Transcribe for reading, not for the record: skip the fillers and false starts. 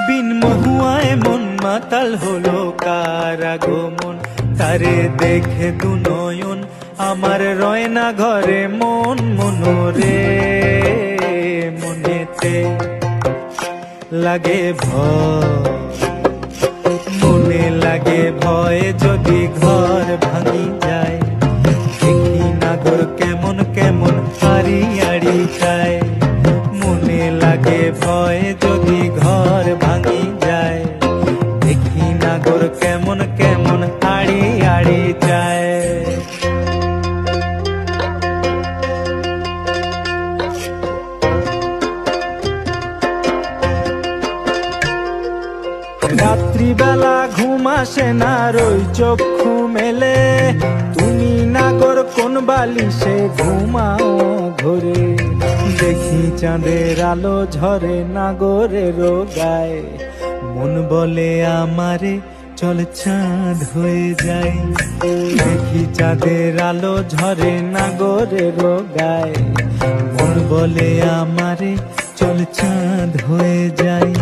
বিন মহুয়ায় মন মাতাল হলো কার আগমন, তারে দেখে দু নয়ন আমার রয় না ঘরে মন। মনোরে মনেতে লাগে ভয়, মনে লাগে ভয় যদি ঘর ভাঙি যায়। দেখি নাগর কেমন কেমন আড়ি আড়ি খায়, মনে লাগে ভয় যদি ঘর ভাঙি যায়। দেখি নাগর কেমন কেমন আড়ি আড়ি যায়। রাত্রিবেলা ঘুম আসে না রই চক্ষু মেলে, তুমি নাগর কোন বালিশে ঘুমাও ঘরে। দেখি চাঁদের আলো ঝরে নাগরের গায়ে, মন বলে আমারে চল চাঁদ হয়ে যায়। দেখি চাঁদের আলো ঝরে নাগরের গায়ে, মন বলে আমারে চল চাঁদ হয়ে যায়।